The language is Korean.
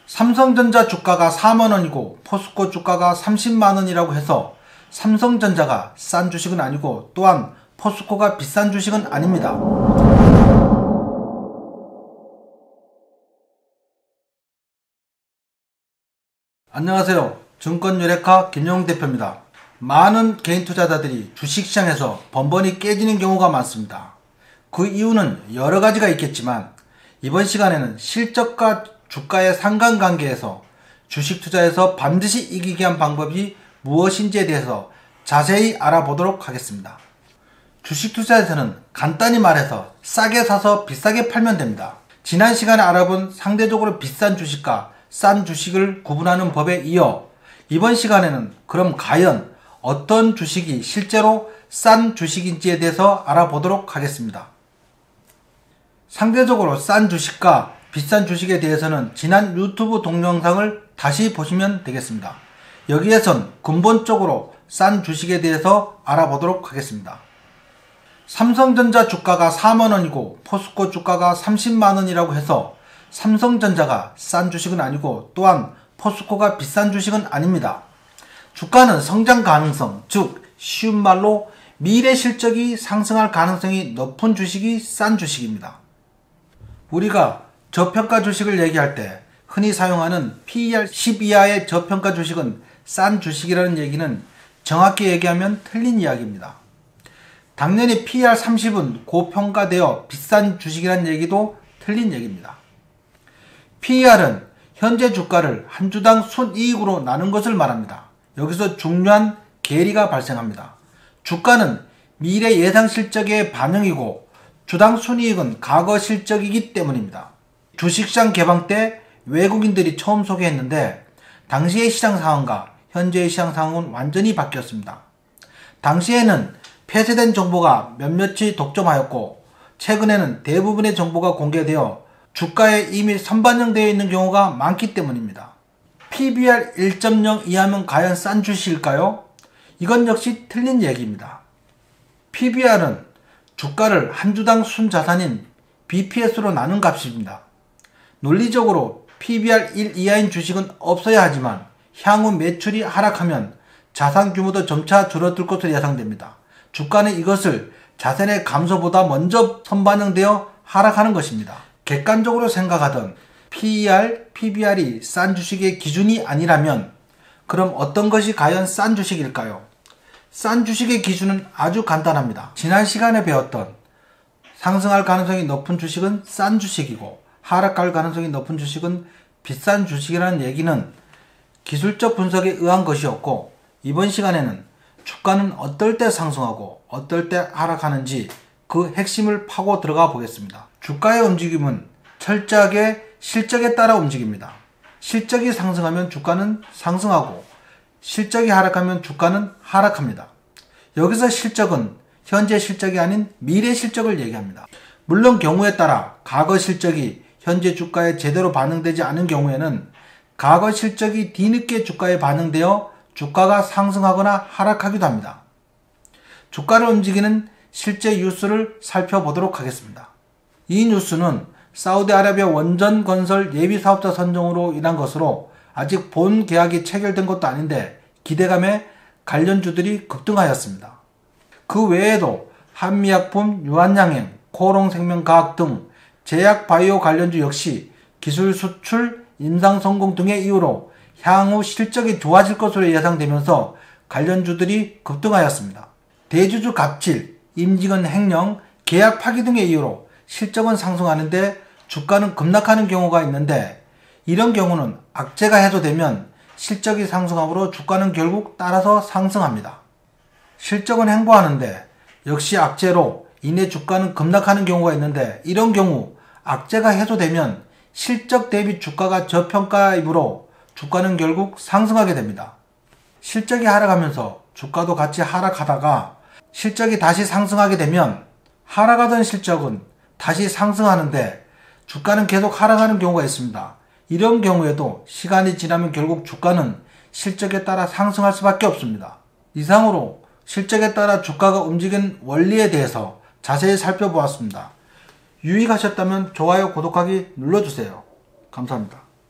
삼성전자 주가가 4만원이고 포스코 주가가 30만원이라고 해서 삼성전자가 싼 주식은 아니고 또한 포스코가 비싼 주식은 아닙니다. 안녕하세요. 증권유레카 김영웅 대표입니다. 많은 개인 투자자들이 주식시장에서 번번이 깨지는 경우가 많습니다. 그 이유는 여러 가지가 있겠지만 이번 시간에는 실적과 주가의 상관관계에서 주식 투자에서 반드시 이기게 한 방법이 무엇인지에 대해서 자세히 알아보도록 하겠습니다. 주식 투자에서는 간단히 말해서 싸게 사서 비싸게 팔면 됩니다. 지난 시간에 알아본 상대적으로 비싼 주식과 싼 주식을 구분하는 법에 이어 이번 시간에는 그럼 과연 어떤 주식이 실제로 싼 주식인지에 대해서 알아보도록 하겠습니다. 상대적으로 싼 주식과 비싼 주식에 대해서는 지난 유튜브 동영상을 다시 보시면 되겠습니다. 여기에선 근본적으로 싼 주식에 대해서 알아보도록 하겠습니다. 삼성전자 주가가 4만원이고 포스코 주가가 30만원이라고 해서 삼성전자가 싼 주식은 아니고 또한 포스코가 비싼 주식은 아닙니다. 주가는 성장 가능성, 즉 쉬운 말로 미래 실적이 상승할 가능성이 높은 주식이 싼 주식입니다. 우리가 저평가 주식을 얘기할 때 흔히 사용하는 PER 10 이하의 저평가 주식은 싼 주식이라는 얘기는 정확히 얘기하면 틀린 이야기입니다. 당연히 PER 30은 고평가되어 비싼 주식이라는 얘기도 틀린 얘기입니다. PER은 현재 주가를 한 주당 순이익으로 나눈 것을 말합니다. 여기서 중요한 괴리가 발생합니다. 주가는 미래 예상 실적의 반영이고 주당 순이익은 과거 실적이기 때문입니다. 주식시장 개방 때 외국인들이 처음 소개했는데 당시의 시장 상황과 현재의 시장 상황은 완전히 바뀌었습니다. 당시에는 폐쇄된 정보가 몇몇이 독점하였고 최근에는 대부분의 정보가 공개되어 주가에 이미 선반영되어 있는 경우가 많기 때문입니다. PBR 1.0 이하면 과연 싼 주식일까요? 이건 역시 틀린 얘기입니다. PBR은 주가를 한 주당 순자산인 BPS로 나눈 값입니다. 논리적으로 PBR 1 이하인 주식은 없어야 하지만 향후 매출이 하락하면 자산 규모도 점차 줄어들 것으로 예상됩니다. 주가는 이것을 자산의 감소보다 먼저 선반영되어 하락하는 것입니다. 객관적으로 생각하던 PER, PBR이 싼 주식의 기준이 아니라면 그럼 어떤 것이 과연 싼 주식일까요? 싼 주식의 기준은 아주 간단합니다. 지난 시간에 배웠던 상승할 가능성이 높은 주식은 싼 주식이고 하락할 가능성이 높은 주식은 비싼 주식이라는 얘기는 기술적 분석에 의한 것이었고 이번 시간에는 주가는 어떨 때 상승하고 어떨 때 하락하는지 그 핵심을 파고 들어가 보겠습니다. 주가의 움직임은 철저하게 실적에 따라 움직입니다. 실적이 상승하면 주가는 상승하고 실적이 하락하면 주가는 하락합니다. 여기서 실적은 현재 실적이 아닌 미래 실적을 얘기합니다. 물론 경우에 따라 과거 실적이 현재 주가에 제대로 반영되지 않은 경우에는 과거 실적이 뒤늦게 주가에 반영되어 주가가 상승하거나 하락하기도 합니다. 주가를 움직이는 실제 뉴스를 살펴보도록 하겠습니다. 이 뉴스는 사우디아라비아 원전 건설 예비 사업자 선정으로 인한 것으로 아직 본 계약이 체결된 것도 아닌데 기대감에 관련주들이 급등하였습니다. 그 외에도 한미약품, 유한양행, 코롱생명과학 등 제약 바이오 관련주 역시 기술 수출, 임상 성공 등의 이유로 향후 실적이 좋아질 것으로 예상되면서 관련주들이 급등하였습니다. 대주주 갑질, 임직원 횡령, 계약 파기 등의 이유로 실적은 상승하는데 주가는 급락하는 경우가 있는데 이런 경우는 악재가 해소되면 실적이 상승하므로 주가는 결국 따라서 상승합니다. 실적은 행보하는데 역시 악재로 인해 주가는 급락하는 경우가 있는데 이런 경우 악재가 해소되면 실적 대비 주가가 저평가이므로 주가는 결국 상승하게 됩니다. 실적이 하락하면서 주가도 같이 하락하다가 실적이 다시 상승하게 되면 하락하던 실적은 다시 상승하는데 주가는 계속 하락하는 경우가 있습니다. 이런 경우에도 시간이 지나면 결국 주가는 실적에 따라 상승할 수밖에 없습니다. 이상으로 실적에 따라 주가가 움직이는 원리에 대해서 자세히 살펴보았습니다. 유익하셨다면 좋아요, 구독하기 눌러주세요. 감사합니다.